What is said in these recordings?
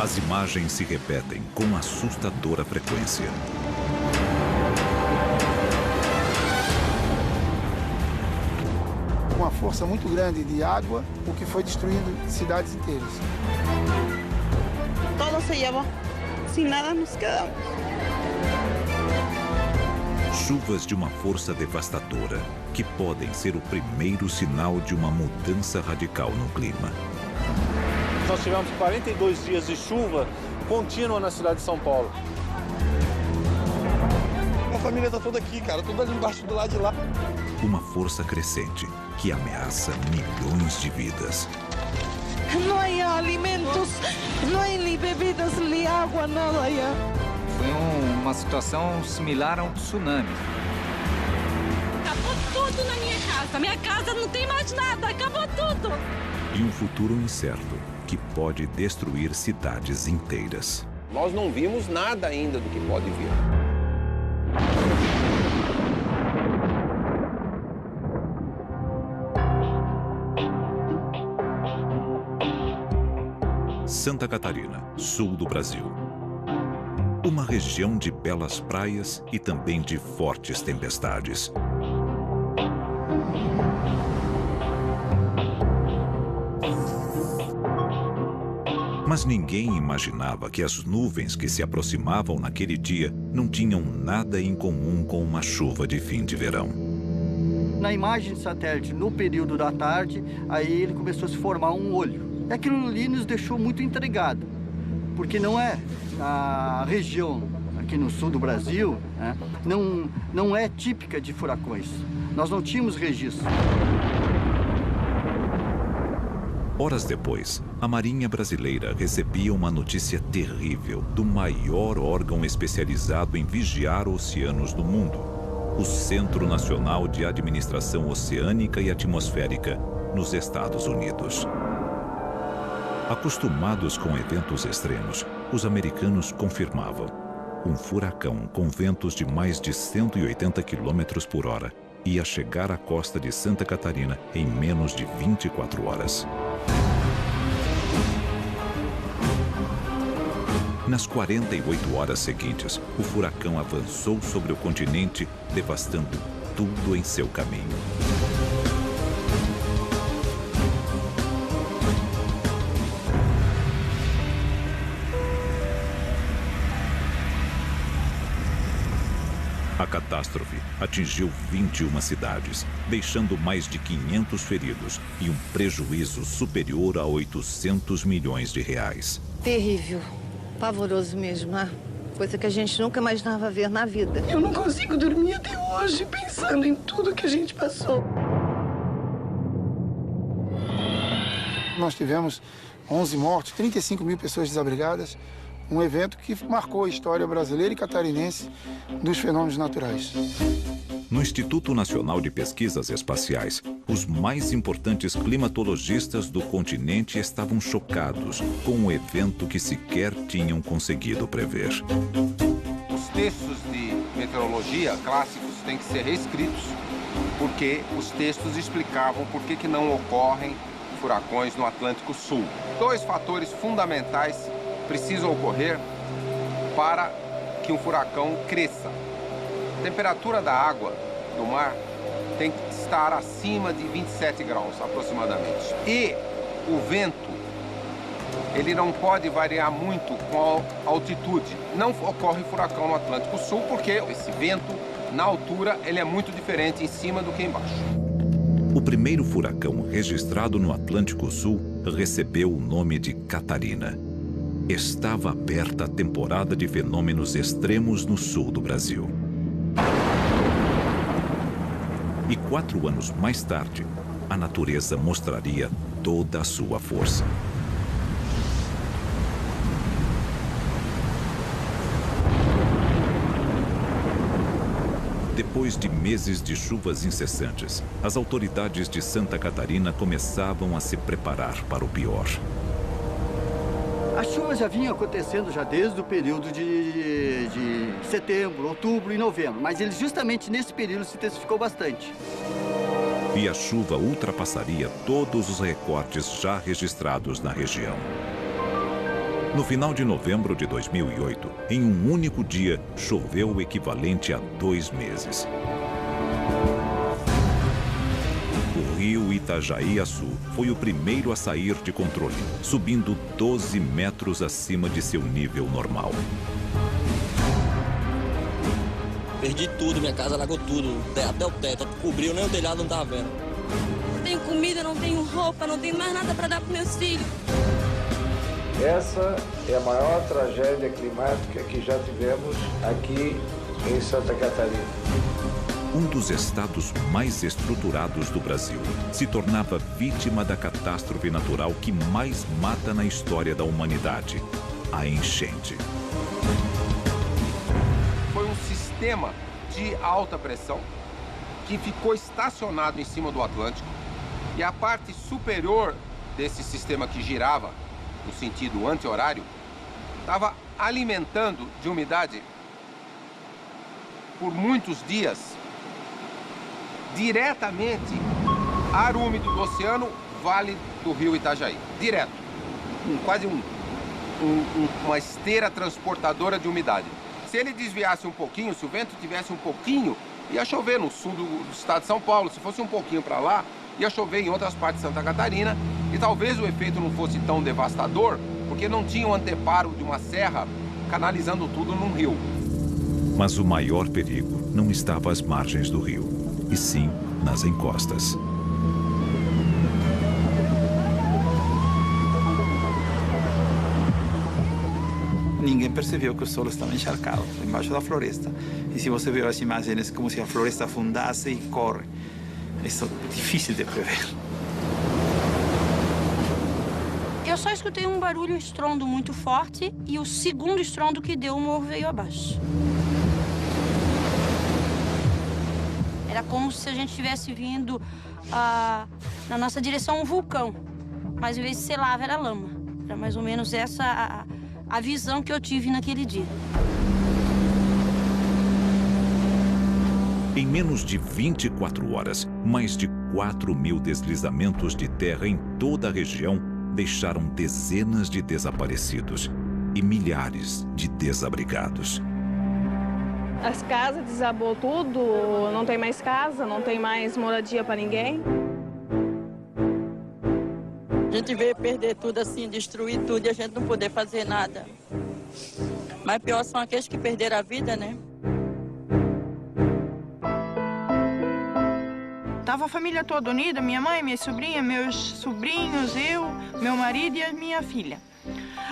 As imagens se repetem com assustadora frequência. Com uma força muito grande de água, o que foi destruindo cidades inteiras. Todo se llevó, sin nada nos quedamos. Chuvas de uma força devastadora, que podem ser o primeiro sinal de uma mudança radical no clima. Nós tivemos 42 dias de chuva contínua na cidade de São Paulo. A família tá toda aqui, cara, toda ali embaixo do lado de lá. Uma força crescente que ameaça milhões de vidas. Não há alimentos, não há nem bebidas, nem água, nada aí. Foi uma situação similar a um tsunami. Acabou tudo na minha casa. Minha casa não tem mais nada, acabou tudo. E um futuro incerto que pode destruir cidades inteiras. Nós não vimos nada ainda do que pode vir. Santa Catarina, sul do Brasil. Uma região de belas praias e também de fortes tempestades. Mas ninguém imaginava que as nuvens que se aproximavam naquele dia não tinham nada em comum com uma chuva de fim de verão. Na imagem de satélite, no período da tarde, aí ele começou a se formar um olho. E aquilo ali nos deixou muito intrigados, porque não é a região aqui no sul do Brasil, né, não é típica de furacões. Nós não tínhamos registro. Horas depois, a Marinha Brasileira recebia uma notícia terrível do maior órgão especializado em vigiar oceanos do mundo, o Centro Nacional de Administração Oceânica e Atmosférica, nos Estados Unidos. Acostumados com eventos extremos, os americanos confirmavam: um furacão com ventos de mais de 180 km por hora ia chegar à costa de Santa Catarina em menos de 24 horas. Nas 48 horas seguintes, o furacão avançou sobre o continente, devastando tudo em seu caminho. A catástrofe atingiu 21 cidades, deixando mais de 500 feridos e um prejuízo superior a 800 milhões de reais. Terrível, pavoroso mesmo, né? Coisa que a gente nunca imaginava ver na vida. Eu não consigo dormir até hoje pensando em tudo que a gente passou. Nós tivemos 11 mortos, 35 mil pessoas desabrigadas. Um evento que marcou a história brasileira e catarinense dos fenômenos naturais. No Instituto Nacional de Pesquisas Espaciais, os mais importantes climatologistas do continente estavam chocados com um evento que sequer tinham conseguido prever. Os textos de meteorologia clássicos têm que ser reescritos, porque os textos explicavam por que não ocorrem furacões no Atlântico Sul. Dois fatores fundamentais precisam ocorrer para que um furacão cresça. A temperatura da água do mar tem que estar acima de 27 graus, aproximadamente. E o vento, ele não pode variar muito com a altitude. Não ocorre furacão no Atlântico Sul, porque esse vento, na altura, ele é muito diferente em cima do que embaixo. O primeiro furacão registrado no Atlântico Sul recebeu o nome de Catarina. Estava aberta a temporada de fenômenos extremos no sul do Brasil. E 4 anos mais tarde, a natureza mostraria toda a sua força. Depois de meses de chuvas incessantes, as autoridades de Santa Catarina começavam a se preparar para o pior. As chuvas já vinham acontecendo já desde o período de setembro, outubro e novembro, mas ele justamente nesse período se intensificou bastante. E a chuva ultrapassaria todos os recordes já registrados na região. No final de novembro de 2008, em um único dia, choveu o equivalente a 2 meses. O rio Itajaí-Açu foi o primeiro a sair de controle, subindo 12 metros acima de seu nível normal. Perdi tudo, minha casa alagou tudo, até o teto, cobriu, nem o telhado não estava vendo. Não tenho comida, não tenho roupa, não tenho mais nada para dar para meus filhos. Essa é a maior tragédia climática que já tivemos aqui em Santa Catarina. Um dos estados mais estruturados do Brasil se tornava vítima da catástrofe natural que mais mata na história da humanidade, a enchente. Foi um sistema de alta pressão que ficou estacionado em cima do Atlântico e a parte superior desse sistema que girava no sentido anti-horário estava alimentando de umidade por muitos dias diretamente ar úmido do oceano, vale do rio Itajaí. Direto. Quase uma esteira transportadora de umidade. Se ele desviasse um pouquinho, se o vento tivesse um pouquinho, ia chover no sul do estado de São Paulo. Se fosse um pouquinho para lá, ia chover em outras partes de Santa Catarina. E talvez o efeito não fosse tão devastador, porque não tinha um anteparo de uma serra canalizando tudo num rio. Mas o maior perigo não estava às margens do rio, e sim nas encostas. Ninguém percebeu que o solo estava encharcado embaixo da floresta. E se você ver as imagens, como se a floresta afundasse e corre. Isso é difícil de prever. Eu só escutei um barulho, um estrondo muito forte, e o segundo estrondo que deu, o morro veio abaixo. Era como se a gente estivesse vindo na nossa direção um vulcão, mas em vez de ser lava, era lama. Era mais ou menos essa a visão que eu tive naquele dia. Em menos de 24 horas, mais de 4.000 deslizamentos de terra em toda a região deixaram dezenas de desaparecidos e milhares de desabrigados. As casas desabou tudo, não tem mais casa, não tem mais moradia para ninguém. A gente veio perder tudo assim, destruir tudo e a gente não poder fazer nada. Mas pior são aqueles que perderam a vida, né? Tava a família toda unida, minha mãe, minha sobrinha, meus sobrinhos, eu, meu marido e a minha filha.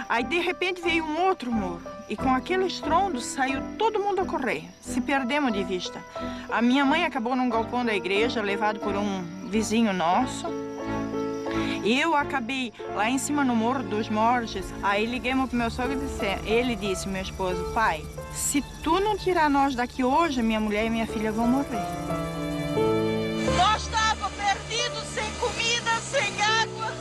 Aí, de repente, veio um outro morro. E com aquele estrondo, saiu todo mundo a correr. Se perdemos de vista. A minha mãe acabou num galpão da igreja, levado por um vizinho nosso. E eu acabei lá em cima no Morro dos Morges. Aí liguemos pro meu sogro e disse, ele disse, meu esposo, pai, se tu não tirar nós daqui hoje, minha mulher e minha filha vão morrer. Nós estávamos perdidos, sem comida, sem água.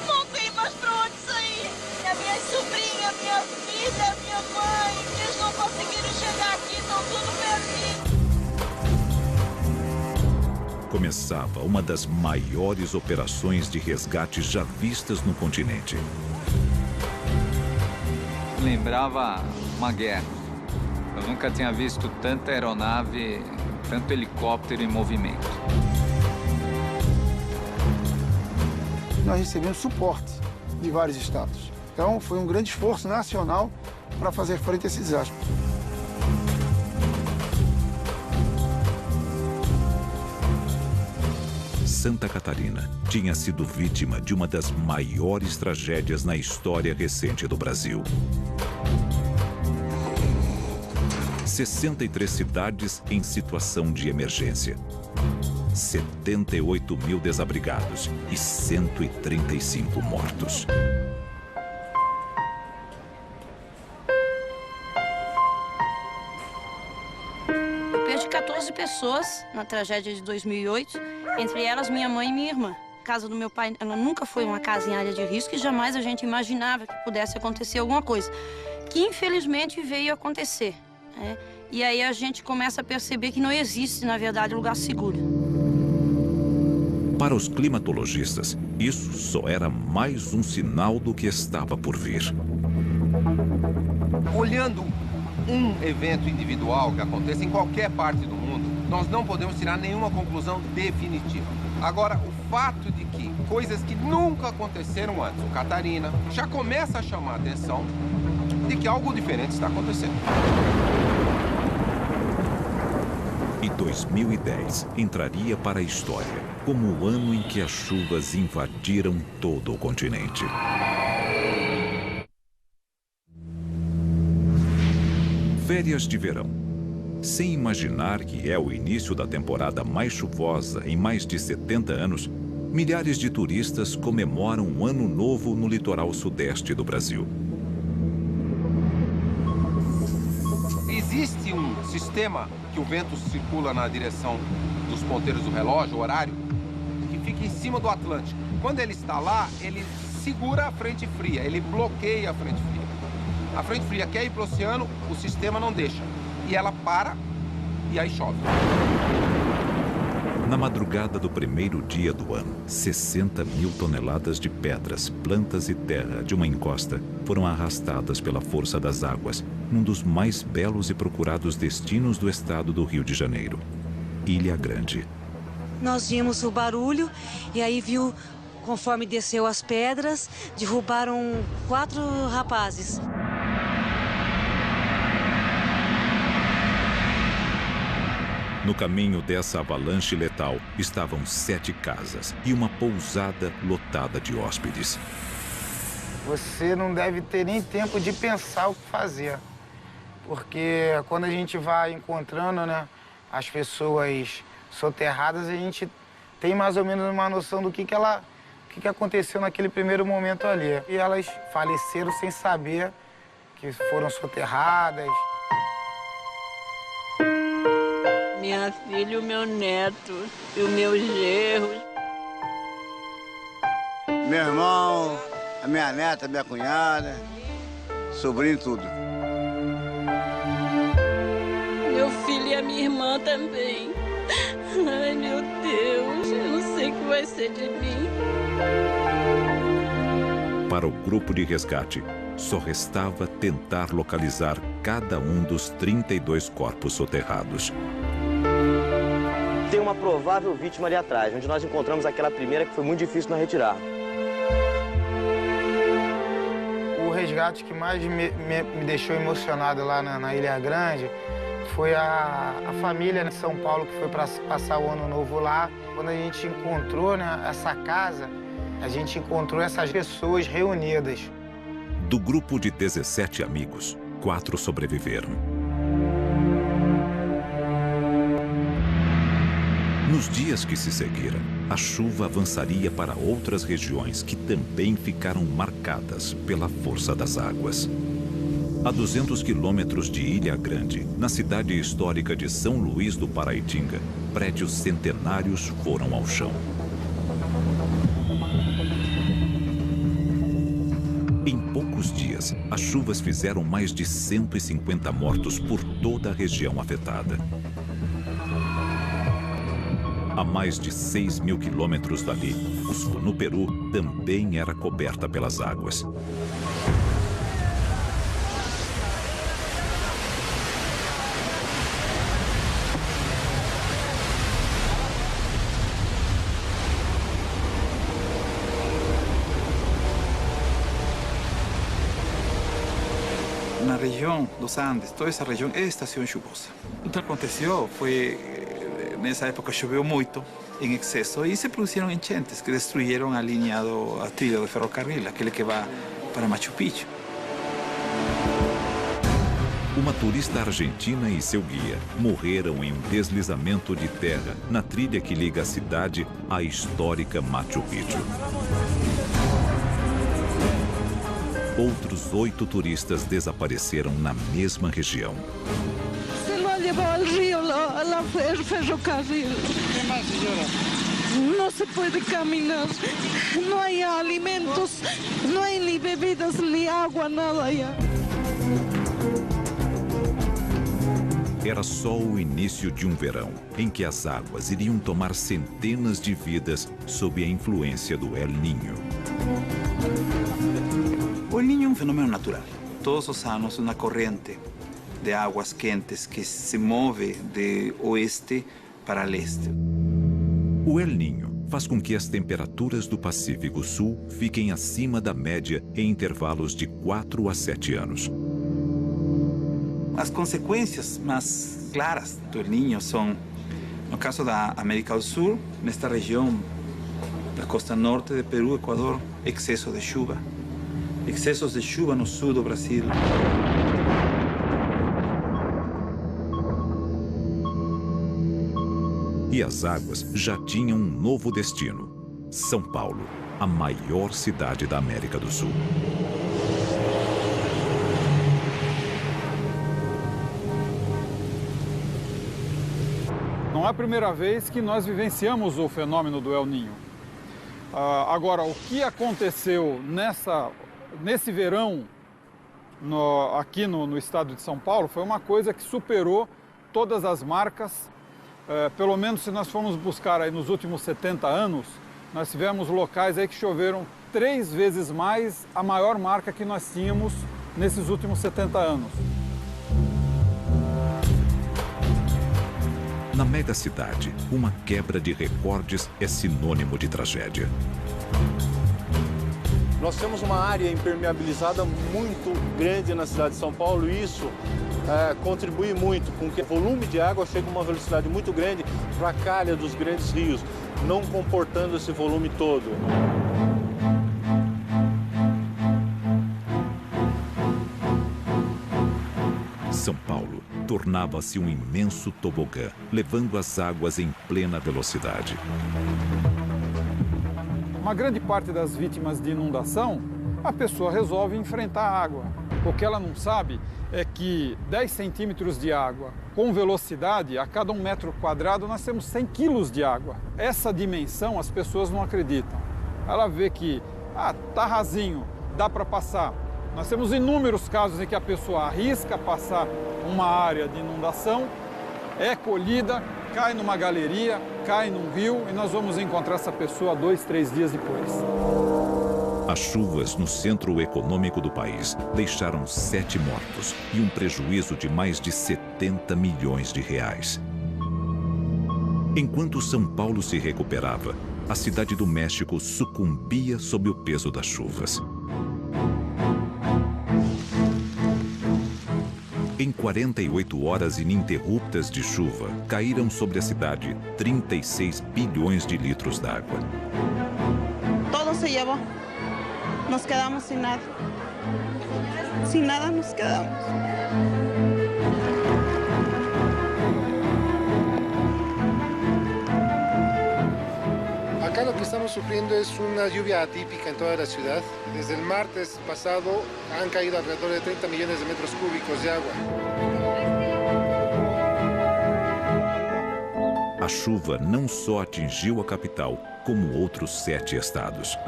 Não tem mais para onde sair. A minha sobrinha, minha filha, minha mãe, eles não conseguiram chegar aqui, estão tudo perdidos. Começava uma das maiores operações de resgate já vistas no continente. Lembrava uma guerra. Eu nunca tinha visto tanta aeronave, tanto helicóptero em movimento. Nós recebemos suporte de vários estados. Então, foi um grande esforço nacional para fazer frente a esse desastre. Santa Catarina tinha sido vítima de uma das maiores tragédias na história recente do Brasil. 63 cidades em situação de emergência. 78.000 desabrigados e 135 mortos. Eu perdi 14 pessoas na tragédia de 2008, entre elas minha mãe e minha irmã. A casa do meu pai, ela nunca foi uma casa em área de risco e jamais a gente imaginava que pudesse acontecer alguma coisa, que infelizmente veio acontecer. E aí a gente começa a perceber que não existe, na verdade, lugar seguro. Para os climatologistas, isso só era mais um sinal do que estava por vir. Olhando um evento individual que aconteça em qualquer parte do mundo, nós não podemos tirar nenhuma conclusão definitiva. Agora, o fato de que coisas que nunca aconteceram antes, o Catarina, já começa a chamar a atenção de que algo diferente está acontecendo. E 2010 entraria para a história como o ano em que as chuvas invadiram todo o continente. Férias de verão. Sem imaginar que é o início da temporada mais chuvosa em mais de 70 anos, milhares de turistas comemoram um ano novo no litoral sudeste do Brasil. Existe um sistema que o vento circula na direção dos ponteiros do relógio, o horário, que fica em cima do Atlântico. Quando ele está lá, ele segura a frente fria, ele bloqueia a frente fria. A frente fria quer ir para o oceano, o sistema não deixa. E ela para e aí chove. Na madrugada do primeiro dia do ano, 60 mil toneladas de pedras, plantas e terra de uma encosta foram arrastadas pela força das águas num dos mais belos e procurados destinos do estado do Rio de Janeiro, Ilha Grande. Nós vimos o barulho e aí viu, conforme desceu as pedras, derrubaram 4 rapazes. No caminho dessa avalanche letal estavam 7 casas e uma pousada lotada de hóspedes. Você não deve ter nem tempo de pensar o que fazer. Porque quando a gente vai encontrando, né, as pessoas soterradas, a gente tem mais ou menos uma noção do que aconteceu naquele primeiro momento ali. E elas faleceram sem saber que foram soterradas. Minha filha, o meu neto e o meu genro. Meu irmão, a minha neta, a minha cunhada, sobrinho, tudo. Meu filho e a minha irmã também. Ai, meu Deus, eu não sei o que vai ser de mim. Para o grupo de resgate, só restava tentar localizar cada um dos 32 corpos soterrados. Tem uma provável vítima ali atrás, onde nós encontramos aquela primeira que foi muito difícil nós retirar. O resgate que mais me deixou emocionado lá na Ilha Grande foi a família de São Paulo que foi para passar o ano novo lá. Quando a gente encontrou, né, essa casa, a gente encontrou essas pessoas reunidas. Do grupo de 17 amigos, 4 sobreviveram. Nos dias que se seguiram, a chuva avançaria para outras regiões que também ficaram marcadas pela força das águas. A 200 quilômetros de Ilha Grande, na cidade histórica de São Luís do Paraitinga, prédios centenários foram ao chão. Em poucos dias, as chuvas fizeram mais de 150 mortos por toda a região afetada. A mais de 6 mil quilômetros dali, Cusco, no Peru, também era coberta pelas águas. Na região dos Andes, toda essa região é estação chuvosa. O que aconteceu foi, nessa época choveu muito, em excesso, e se produziram enchentes que destruíram a linha a trilha do ferrocarril, aquele que vai para Machu Picchu. Uma turista argentina e seu guia morreram em um deslizamento de terra na trilha que liga a cidade à histórica Machu Picchu. Outros 8 turistas desapareceram na mesma região. Se lo llevó al río, el ferrocarril. ¿Qué más, señora? No se puede caminar, no hay alimentos, no hay ni bebidas, ni agua, nada allá. Era só o início de um verão em que as águas iriam tomar centenas de vidas sob a influência do El Niño. O El Niño é um fenômeno natural. todos os anos uma corrente de águas quentes que se move de oeste para leste. O El Niño faz com que as temperaturas do Pacífico Sul fiquem acima da média em intervalos de 4 a 7 anos. As consequências mais claras do El Niño são, no caso da América do Sul, nesta região da costa norte de Peru, Equador, excesso de chuva. Excessos de chuva no sul do Brasil. E as águas já tinham um novo destino: São Paulo, a maior cidade da América do Sul. Não é a primeira vez que nós vivenciamos o fenômeno do El Niño. Agora, o que aconteceu nesse verão aqui no estado de São Paulo foi uma coisa que superou todas as marcas. Pelo menos se nós formos buscar aí nos últimos 70 anos, nós tivemos locais aí que choveram 3 vezes mais a maior marca que nós tínhamos nesses últimos 70 anos. Na megacidade, uma quebra de recordes é sinônimo de tragédia. Nós temos uma área impermeabilizada muito grande na cidade de São Paulo e isso contribui muito com que o volume de água chegue a uma velocidade muito grande para a calha dos grandes rios, não comportando esse volume todo. São Paulo tornava-se um imenso tobogã, levando as águas em plena velocidade. Uma grande parte das vítimas de inundação, a pessoa resolve enfrentar a água. O que ela não sabe é que 10 centímetros de água com velocidade, a cada 1 metro quadrado nós temos 100 quilos de água. Essa dimensão as pessoas não acreditam. Ela vê que, tá rasinho, dá para passar. Nós temos inúmeros casos em que a pessoa arrisca passar uma área de inundação, é colhida, cai numa galeria, cai num rio e nós vamos encontrar essa pessoa 2, 3 dias depois. As chuvas no centro econômico do país deixaram 7 mortos e um prejuízo de mais de 70 milhões de reais. Enquanto São Paulo se recuperava, a cidade do México sucumbia sob o peso das chuvas. Em 48 horas ininterruptas de chuva, caíram sobre a cidade 36 bilhões de litros d'água. Todo se llevó. Nos quedamos sin nada. Sin nada nos quedamos. Acá lo que estamos sufriendo es una lluvia atípica en toda la ciudad. Desde el martes pasado han caído alrededor de 30 millones de metros cúbicos de agua. A chuva não só atingiu a capital, como outros 7 estados.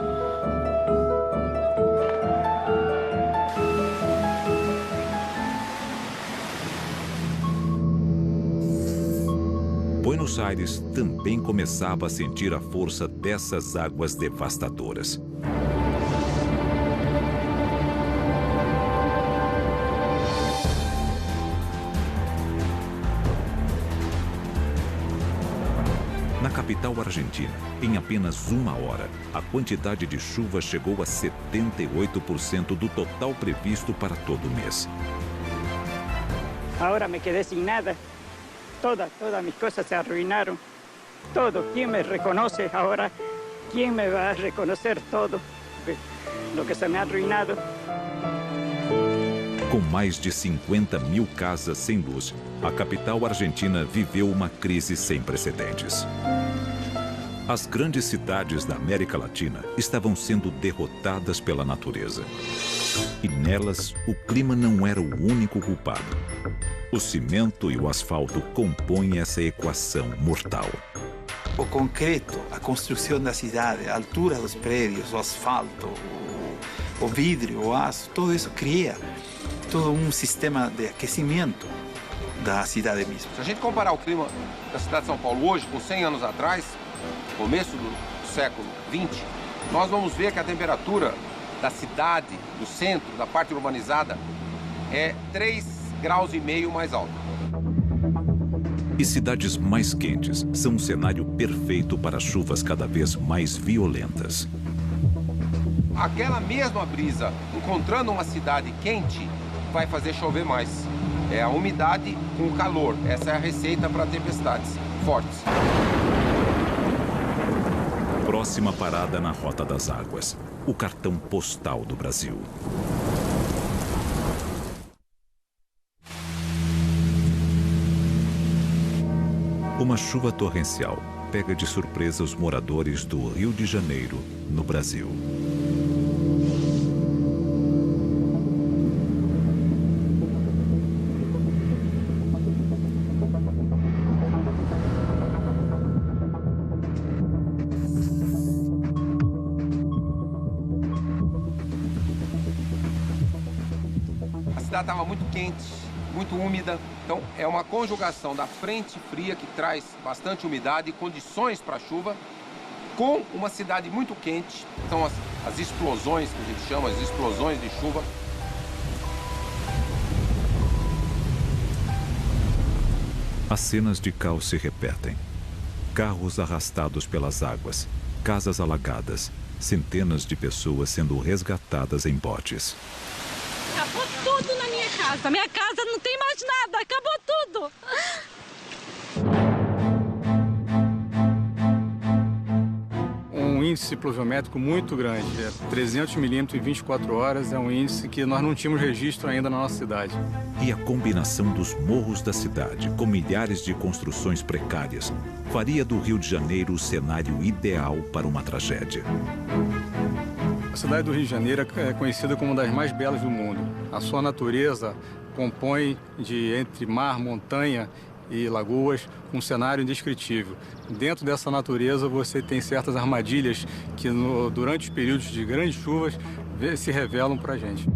Buenos Aires também começava a sentir a força dessas águas devastadoras. Na capital argentina, em apenas 1 hora, a quantidade de chuva chegou a 78% do total previsto para todo o mês. Agora me quedé sin nada. Todas mis cosas se arruinaron. Todo. ¿Quién me reconoce ahora? ¿Quién me va a reconocer todo lo que se me ha arruinado? Com mais de 50 mil casas sem luz, a capital argentina viveu uma crise sem precedentes. As grandes cidades da América Latina estavam sendo derrotadas pela natureza. E nelas, o clima não era o único culpado. O cimento e o asfalto compõem essa equação mortal. O concreto, a construção da cidade, a altura dos prédios, o asfalto, o vidro, o aço, tudo isso cria todo um sistema de aquecimento da cidade mesmo. Se a gente comparar o clima da cidade de São Paulo hoje com 100 anos atrás, começo do século XX, nós vamos ver que a temperatura da cidade, do centro, da parte urbanizada, é 3,5 graus mais alta. E cidades mais quentes são um cenário perfeito para chuvas cada vez mais violentas. Aquela mesma brisa, encontrando uma cidade quente, vai fazer chover mais. É a umidade com o calor. Essa é a receita para tempestades fortes. Próxima parada na Rota das Águas. O cartão postal do Brasil. Uma chuva torrencial pega de surpresa os moradores do Rio de Janeiro, no Brasil. A cidade estava muito quente, muito úmida, então é uma conjugação da frente fria que traz bastante umidade e condições para chuva, com uma cidade muito quente, então as explosões que a gente chama, as explosões de chuva. As cenas de caos se repetem. Carros arrastados pelas águas, casas alagadas, centenas de pessoas sendo resgatadas em botes. Acabou tudo na minha casa. Minha casa não tem mais nada. Acabou tudo. Um índice pluviométrico muito grande. 300 milímetros em 24 horas é um índice que nós não tínhamos registro ainda na nossa cidade. E a combinação dos morros da cidade, com milhares de construções precárias, faria do Rio de Janeiro o cenário ideal para uma tragédia. A cidade do Rio de Janeiro é conhecida como uma das mais belas do mundo. A sua natureza compõe de entre mar, montanha e lagoas um cenário indescritível. Dentro dessa natureza você tem certas armadilhas que durante os períodos de grandes chuvas se revelam para a gente.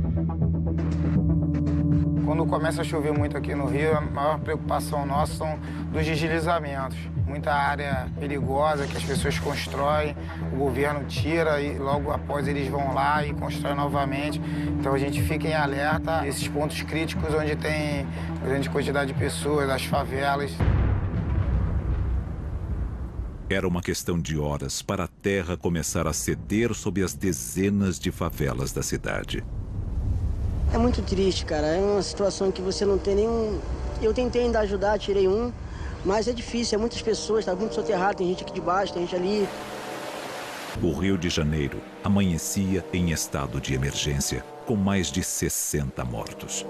Quando começa a chover muito aqui no Rio, a maior preocupação nossa são dos deslizamentos. Muita área perigosa que as pessoas constroem, o governo tira e logo após eles vão lá e constroem novamente. Então a gente fica em alerta a esses pontos críticos onde tem grande quantidade de pessoas, as favelas. Era uma questão de horas para a terra começar a ceder sob as dezenas de favelas da cidade. É muito triste, cara. É uma situação que você não tem nenhum... Eu tentei ainda ajudar, tirei um, mas é difícil. É muitas pessoas, tá muito soterrado. Tem gente aqui de baixo, tem gente ali. O Rio de Janeiro amanhecia em estado de emergência, com mais de 60 mortos.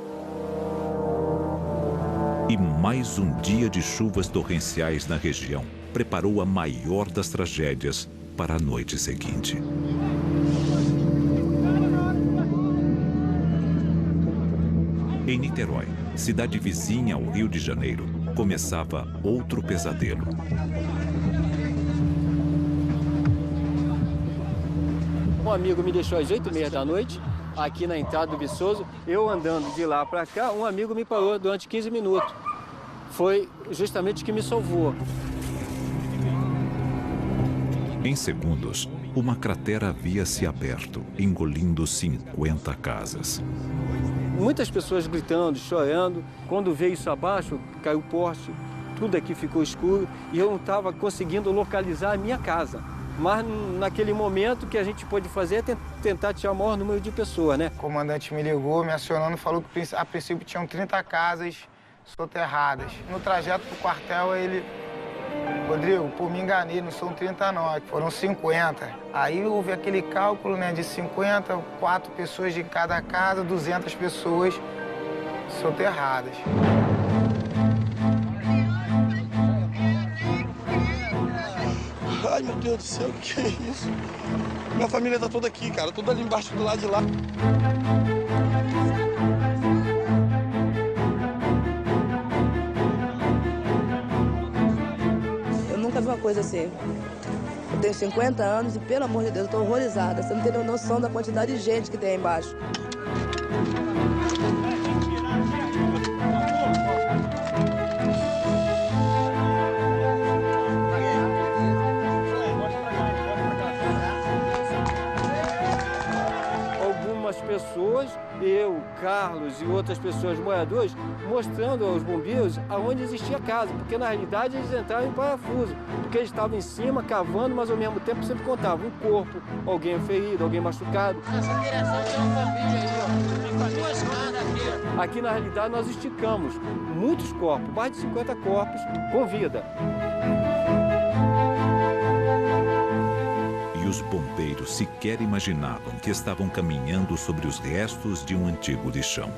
E mais um dia de chuvas torrenciais na região preparou a maior das tragédias para a noite seguinte. Em Niterói, cidade vizinha ao Rio de Janeiro, começava outro pesadelo. Um amigo me deixou às 8h30 da noite, aqui na entrada do Viçoso. Eu andando de lá para cá, um amigo me parou durante 15 minutos. Foi justamente o que me salvou. Em segundos, uma cratera havia se aberto, engolindo 50 casas. Muitas pessoas gritando, chorando. Quando veio isso abaixo, caiu o poste, tudo aqui ficou escuro e eu não estava conseguindo localizar a minha casa. Mas naquele momento o que a gente pôde fazer é tentar tirar o maior número de pessoas, né? O comandante me ligou, me acionando, falou que a princípio tinham 30 casas soterradas. No trajeto para o quartel, ele... Rodrigo, pô, me enganei, não são 30 não, foram 50. Aí houve aquele cálculo, né, de 50, 4 pessoas de cada casa, 200 pessoas soterradas. Ai, meu Deus do céu, o que é isso? Minha família tá toda aqui, cara, toda ali embaixo do lado de lá. Nunca vi uma coisa assim. Eu tenho 50 anos e, pelo amor de Deus, eu tô horrorizada. Você não tem noção da quantidade de gente que tem aí embaixo. Algumas pessoas, eu, Carlos e outras pessoas, moradores, mostrando aos bombeiros aonde existia a casa, porque na realidade eles entraram em parafuso, porque eles estavam em cima, cavando, mas ao mesmo tempo sempre contavam um corpo, alguém ferido, alguém machucado. Nessa direção tem uma família aí, ó, tem com 2 caras aqui. Aqui na realidade nós esticamos muitos corpos, mais de 50 corpos com vida. E os bombeiros sequer imaginavam que estavam caminhando sobre os restos de um antigo lixão.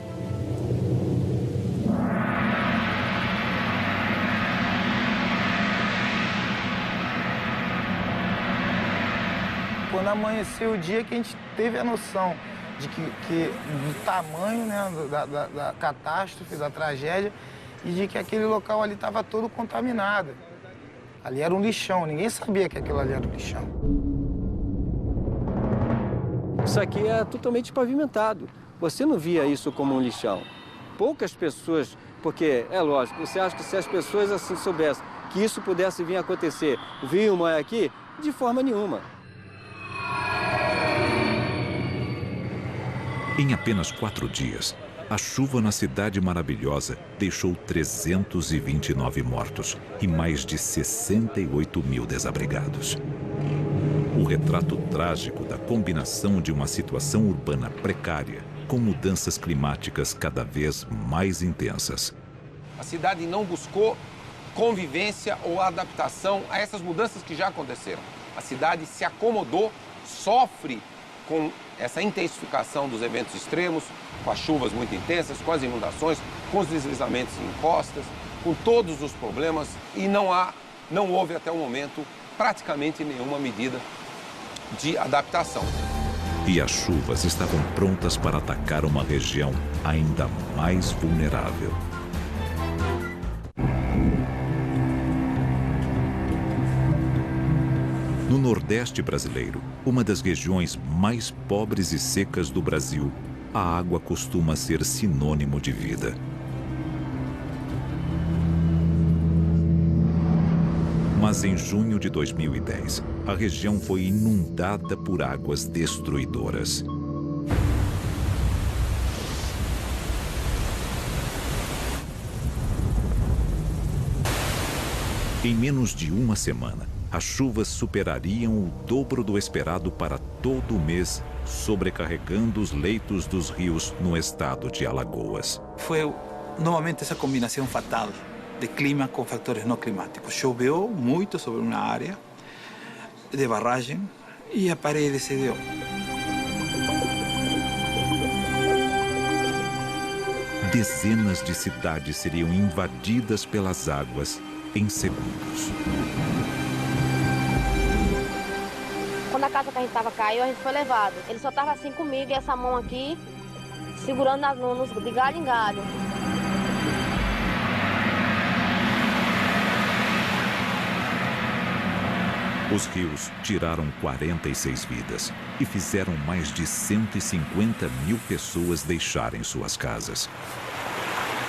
Quando amanheceu o dia que a gente teve a noção de que do tamanho, né, da catástrofe, da tragédia, e de que aquele local ali estava todo contaminado. Ali era um lixão, ninguém sabia que aquilo ali era um lixão. Isso aqui é totalmente pavimentado. Você não via isso como um lixão. Poucas pessoas, porque é lógico, você acha que se as pessoas assim soubessem que isso pudesse vir a acontecer, viam aqui? De forma nenhuma. Em apenas 4 dias, a chuva na Cidade Maravilhosa deixou 329 mortos e mais de 68 mil desabrigados. O retrato trágico da combinação de uma situação urbana precária com mudanças climáticas cada vez mais intensas. A cidade não buscou convivência ou adaptação a essas mudanças que já aconteceram. A cidade se acomodou, sofre com essa intensificação dos eventos extremos, com as chuvas muito intensas, com as inundações, com os deslizamentos em costas, com todos os problemas, e não houve até o momento praticamente nenhuma medida de adaptação. E as chuvas estavam prontas para atacar uma região ainda mais vulnerável. No Nordeste brasileiro, uma das regiões mais pobres e secas do Brasil, a água costuma ser sinônimo de vida. Mas em junho de 2010, a região foi inundada por águas destruidoras. Em menos de uma semana, as chuvas superariam o dobro do esperado para todo o mês, sobrecarregando os leitos dos rios no estado de Alagoas. Foi novamente essa combinação fatal de clima com fatores não climáticos. Choveu muito sobre uma área de barragem e a parede cedeu. Dezenas de cidades seriam invadidas pelas águas em segundos. Quando a casa que a gente estava caiu, a gente foi levado. Ele só estava assim comigo e essa mão aqui, segurando de galho em galho. Os rios tiraram 46 vidas e fizeram mais de 150 mil pessoas deixarem suas casas.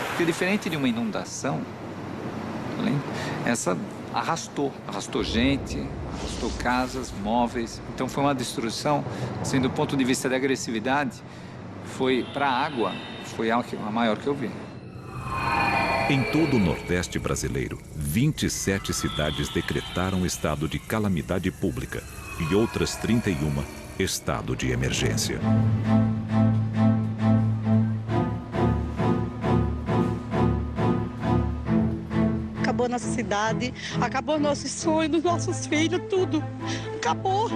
Porque diferente de uma inundação, essa arrastou gente, arrastou casas, móveis. Então foi uma destruição, assim, do ponto de vista da agressividade, foi para a água, foi a maior que eu vi. Em todo o Nordeste brasileiro, 27 cidades decretaram estado de calamidade pública e outras 31 estado de emergência. Acabou nossa cidade, acabou nossos sonhos, nossos filhos, tudo. Acabou.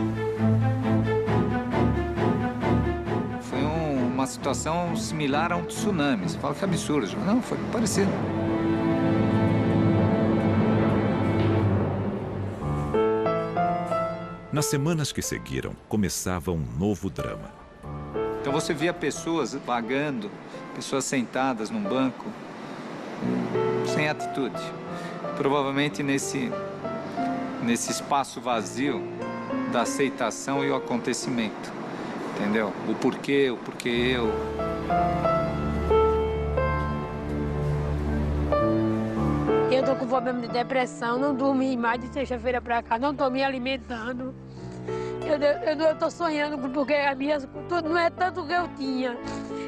Foi uma situação similar a um tsunami. Você fala que é absurdo. Não, foi parecido. Nas semanas que seguiram, começava um novo drama. Então você via pessoas vagando, pessoas sentadas num banco, sem atitude. Provavelmente nesse espaço vazio da aceitação e o acontecimento. Entendeu? O porquê eu. Eu tô com problema de depressão, não dormi mais de sexta-feira pra cá, não tô me alimentando. Eu tô sonhando porque as minhas tudo não é tanto que eu tinha.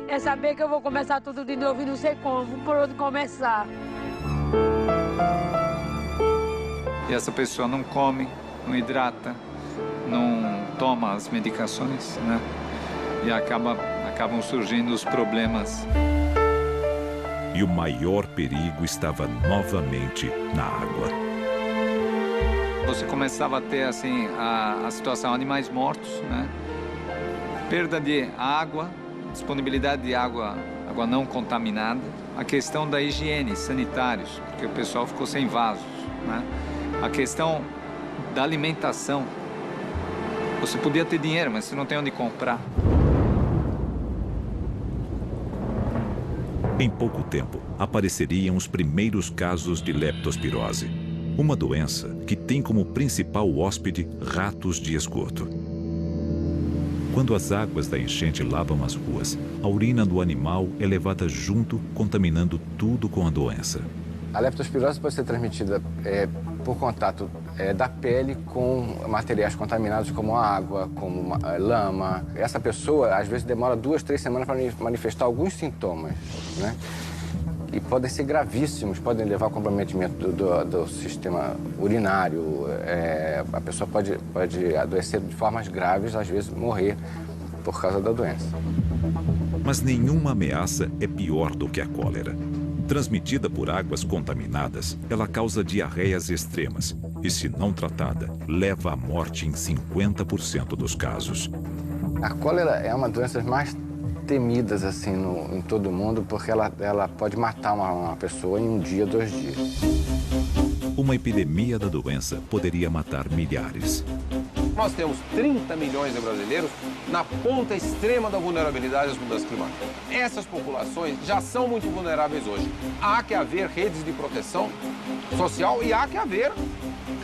É saber que eu vou começar tudo de novo e não sei como, por onde começar. E essa pessoa não come, não hidrata, não toma as medicações, né? E acabam surgindo os problemas. E o maior perigo estava novamente na água. Você começava a ter, assim, a situação de animais mortos, né? Perda de água, disponibilidade de água não contaminada. A questão da higiene, sanitários, porque o pessoal ficou sem vasos, né? A questão da alimentação. Você podia ter dinheiro, mas você não tem onde comprar. Em pouco tempo, apareceriam os primeiros casos de leptospirose, uma doença que tem como principal hóspede ratos de esgoto. Quando as águas da enchente lavam as ruas, a urina do animal é levada junto, contaminando tudo com a doença. A leptospirose pode ser transmitida por contato da pele com materiais contaminados como a água, como lama. Essa pessoa, às vezes, demora 2, 3 semanas para manifestar alguns sintomas, né? E podem ser gravíssimos, podem levar ao comprometimento do sistema urinário. A pessoa pode adoecer de formas graves, às vezes morrer por causa da doença. Mas nenhuma ameaça é pior do que a cólera. Transmitida por águas contaminadas, ela causa diarreias extremas e, se não tratada, leva à morte em 50% dos casos. A cólera é uma das doenças mais temidas assim, em todo o mundo, porque ela pode matar uma pessoa em 1 dia, 2 dias. Uma epidemia da doença poderia matar milhares. Nós temos 30 milhões de brasileiros na ponta extrema da vulnerabilidade às mudanças climáticas. Essas populações já são muito vulneráveis hoje. Há que haver redes de proteção social e há que haver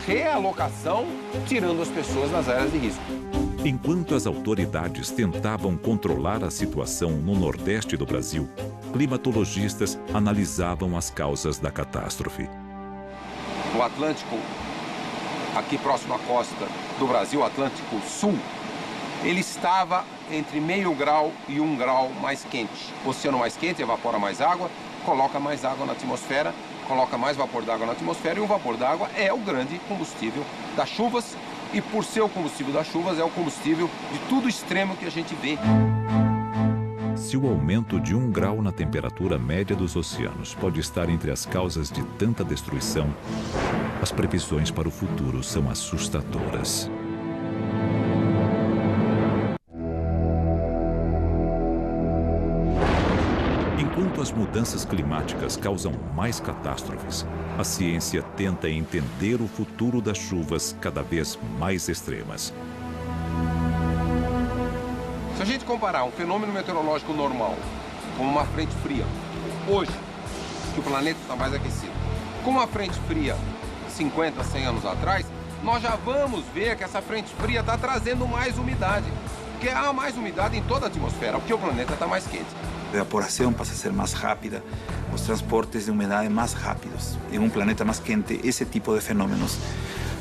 realocação, tirando as pessoas das áreas de risco. Enquanto as autoridades tentavam controlar a situação no Nordeste do Brasil, climatologistas analisavam as causas da catástrofe. O Atlântico, aqui próximo à costa do Brasil, Atlântico Sul, ele estava entre 0,5 grau e 1 grau mais quente. O oceano mais quente evapora mais água, coloca mais água na atmosfera, coloca mais vapor d'água na atmosfera e o vapor d'água é o grande combustível das chuvas e, por ser o combustível das chuvas, é o combustível de tudo extremo que a gente vê. Se o aumento de 1 grau na temperatura média dos oceanos pode estar entre as causas de tanta destruição, as previsões para o futuro são assustadoras. Enquanto as mudanças climáticas causam mais catástrofes, a ciência tenta entender o futuro das chuvas cada vez mais extremas. Se a gente comparar um fenômeno meteorológico normal, como uma frente fria, hoje, que o planeta está mais aquecido, com uma frente fria 50, 100 anos atrás, nós já vamos ver que essa frente fria está trazendo mais umidade. Porque há mais umidade em toda a atmosfera, porque o planeta está mais quente. A evaporação passa a ser mais rápida, os transportes de umidade mais rápidos. Em um planeta mais quente, esse tipo de fenômenos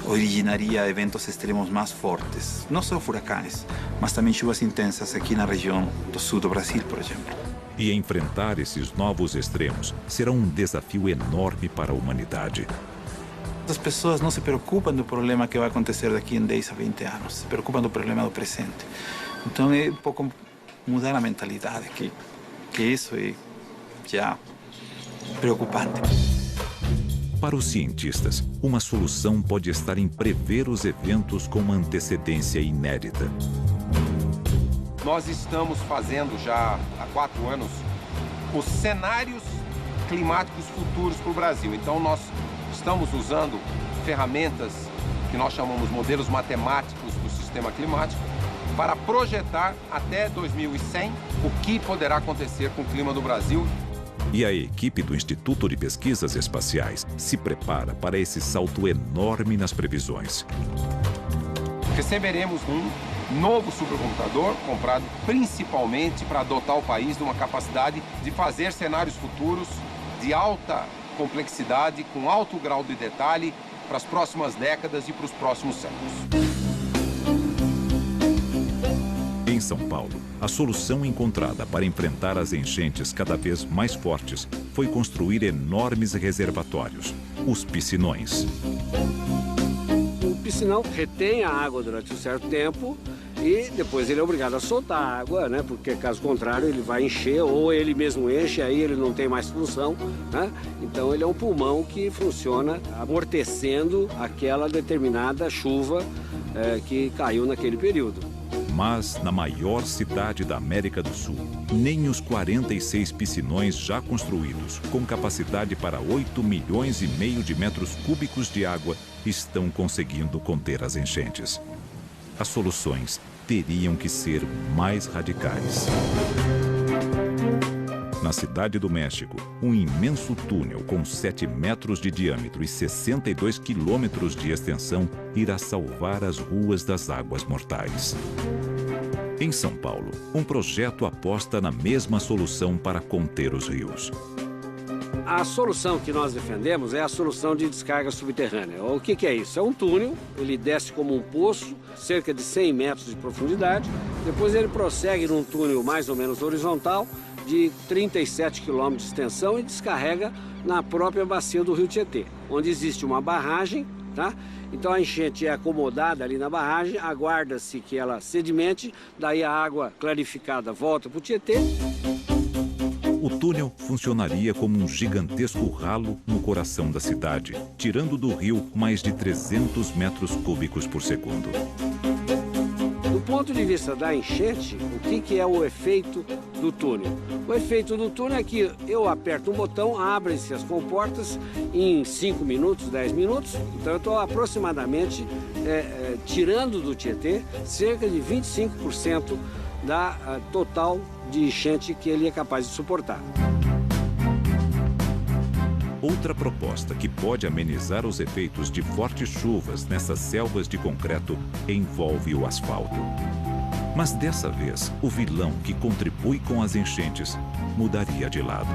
originaria eventos extremos mais fortes. Não só furacões, mas também chuvas intensas aqui na região do sul do Brasil, por exemplo. E enfrentar esses novos extremos será um desafio enorme para a humanidade. As pessoas não se preocupam do problema que vai acontecer daqui em 10 a 20 anos, se preocupam do problema do presente. Então é um pouco mudar a mentalidade, que isso é já preocupante. Para os cientistas, uma solução pode estar em prever os eventos com uma antecedência inédita. Nós estamos fazendo já há 4 anos os cenários climáticos futuros para o Brasil. Então nós estamos usando ferramentas que nós chamamos modelos matemáticos do sistema climático para projetar até 2100 o que poderá acontecer com o clima do Brasil. E a equipe do Instituto de Pesquisas Espaciais se prepara para esse salto enorme nas previsões. Receberemos um novo supercomputador comprado principalmente para dotar o país de uma capacidade de fazer cenários futuros de alta complexidade, com alto grau de detalhe para as próximas décadas e para os próximos séculos. Em Em São Paulo, a solução encontrada para enfrentar as enchentes cada vez mais fortes foi construir enormes reservatórios, os piscinões. O piscinão retém a água durante um certo tempo e depois ele é obrigado a soltar a água, né? Porque caso contrário ele vai encher ou ele mesmo enche, aí ele não tem mais função, né? Então ele é um pulmão que funciona amortecendo aquela determinada chuva que caiu naquele período. Mas na maior cidade da América do Sul, nem os 46 piscinões já construídos, com capacidade para 8,5 milhões de metros cúbicos de água, estão conseguindo conter as enchentes. As soluções teriam que ser mais radicais. Na Cidade do México, um imenso túnel com 7 metros de diâmetro e 62 quilômetros de extensão irá salvar as ruas das águas mortais. Em São Paulo, um projeto aposta na mesma solução para conter os rios. A solução que nós defendemos é a solução de descarga subterrânea. O que é isso? É um túnel, ele desce como um poço, cerca de 100 metros de profundidade, depois ele prossegue num túnel mais ou menos horizontal, de 37 quilômetros de extensão e descarrega na própria bacia do Rio Tietê, onde existe uma barragem, tá? Então a enchente é acomodada ali na barragem, aguarda-se que ela sedimente, daí a água clarificada volta para o Tietê. O túnel funcionaria como um gigantesco ralo no coração da cidade, tirando do rio mais de 300 metros cúbicos por segundo. Do ponto de vista da enchente, o que é o efeito do túnel? O efeito do túnel é que eu aperto um botão, abrem-se as comportas em 5 minutos, 10 minutos. Então eu estou aproximadamente tirando do Tietê cerca de 25% da total de enchente que ele é capaz de suportar. Outra proposta que pode amenizar os efeitos de fortes chuvas nessas selvas de concreto envolve o asfalto. Mas dessa vez, o vilão que contribui com as enchentes mudaria de lado.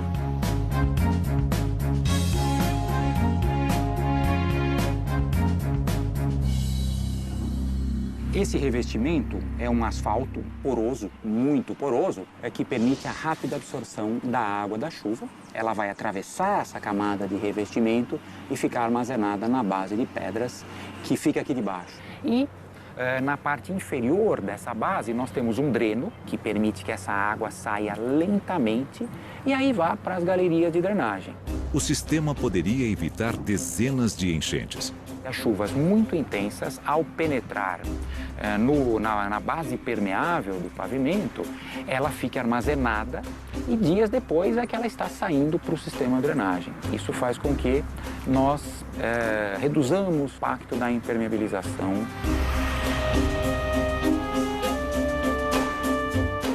Esse revestimento é um asfalto poroso, muito poroso, que permite a rápida absorção da água da chuva. Ela vai atravessar essa camada de revestimento e ficar armazenada na base de pedras que fica aqui debaixo. E na parte inferior dessa base nós temos um dreno que permite que essa água saia lentamente e aí vá para as galerias de drenagem. O sistema poderia evitar dezenas de enchentes. As chuvas muito intensas, ao penetrar na base permeável do pavimento, ela fica armazenada e dias depois é que ela está saindo para o sistema de drenagem. Isso faz com que nós reduzamos o impacto da impermeabilização.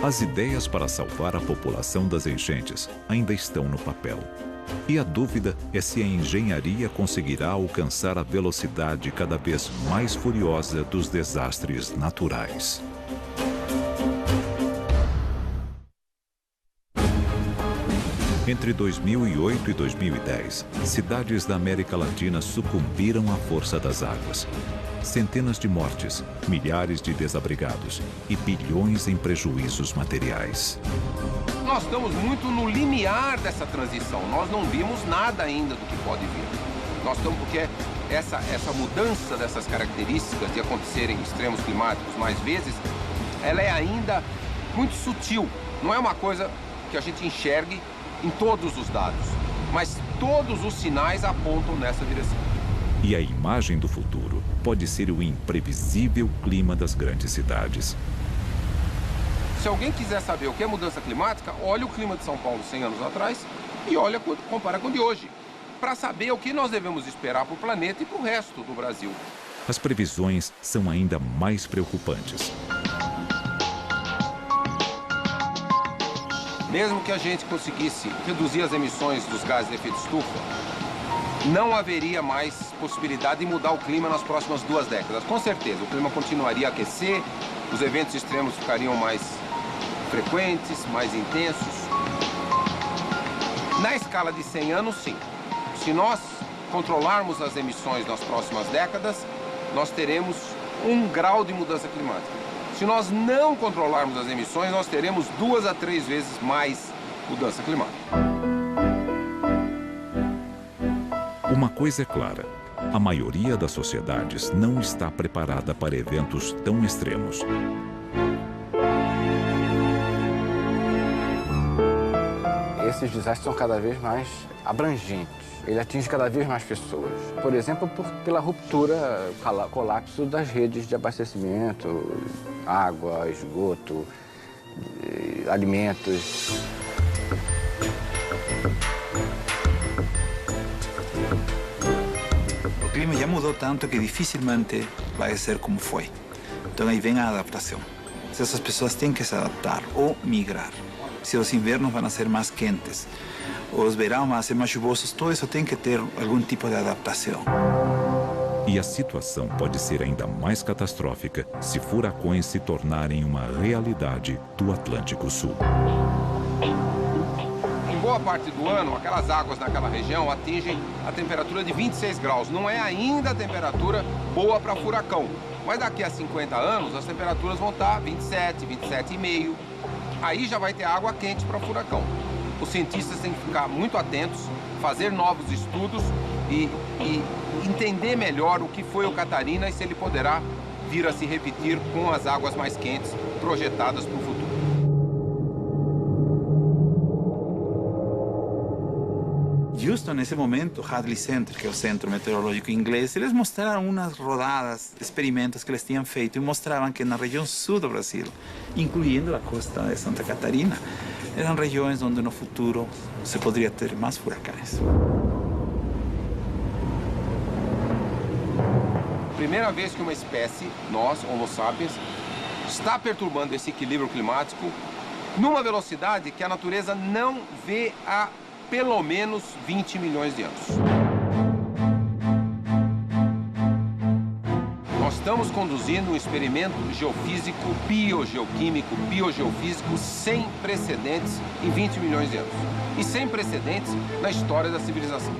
As ideias para salvar a população das enchentes ainda estão no papel. E a dúvida é se a engenharia conseguirá alcançar a velocidade cada vez mais furiosa dos desastres naturais. Entre 2008 e 2010, cidades da América Latina sucumbiram à força das águas. Centenas de mortes, milhares de desabrigados e bilhões em prejuízos materiais. Nós estamos muito no limiar dessa transição. Nós não vimos nada ainda do que pode vir. Nós estamos porque essa mudança dessas características de acontecerem extremos climáticos mais vezes, ela é ainda muito sutil. Não é uma coisa que a gente enxergue em todos os dados, mas todos os sinais apontam nessa direção. E a imagem do futuro pode ser o imprevisível clima das grandes cidades. Se alguém quiser saber o que é mudança climática, olha o clima de São Paulo 100 anos atrás e compara com o de hoje, para saber o que nós devemos esperar para o planeta e para o resto do Brasil. As previsões são ainda mais preocupantes. Mesmo que a gente conseguisse reduzir as emissões dos gases de efeito estufa, não haveria mais possibilidade de mudar o clima nas próximas 2 décadas. Com certeza, o clima continuaria a aquecer, os eventos extremos ficariam mais frequentes, mais intensos. Na escala de 100 anos, sim. Se nós controlarmos as emissões nas próximas décadas, nós teremos 1 grau de mudança climática. Se nós não controlarmos as emissões, nós teremos 2 a 3 vezes mais mudança climática. Uma coisa é clara: a maioria das sociedades não está preparada para eventos tão extremos. Esses desastres são cada vez mais abrangentes. Ele atinge cada vez mais pessoas. Por exemplo, pela ruptura, colapso das redes de abastecimento, água, esgoto, alimentos. O clima já mudou tanto que dificilmente vai ser como foi. Então aí vem a adaptação. Essas pessoas têm que se adaptar ou migrar. Se os invernos vão ser mais quentes, os verões vão ser mais chuvosos, tudo isso tem que ter algum tipo de adaptação. E a situação pode ser ainda mais catastrófica se furacões se tornarem uma realidade do Atlântico Sul. Em boa parte do ano, aquelas águas naquela região atingem a temperatura de 26 graus. Não é ainda a temperatura boa para furacão, mas daqui a 50 anos as temperaturas vão estar 27, 27,5. Aí já vai ter água quente para furacão. Os cientistas têm que ficar muito atentos, fazer novos estudos e entender melhor o que foi o Catarina e se ele poderá vir a se repetir com as águas mais quentes projetadas para o futuro. Justo nesse momento, Hadley Center, que é o centro meteorológico inglês, eles mostraram umas rodadas, experimentos que eles tinham feito e mostravam que na região sul do Brasil, incluindo a costa de Santa Catarina, eram regiões onde no futuro se poderia ter mais furacões. Primeira vez que uma espécie, nós, Homo sapiens, está perturbando esse equilíbrio climático numa velocidade que a natureza não vê há pelo menos 20 milhões de anos. Nós estamos conduzindo um experimento geofísico, biogeoquímico, biogeofísico sem precedentes em 20 milhões de anos. E sem precedentes na história da civilização.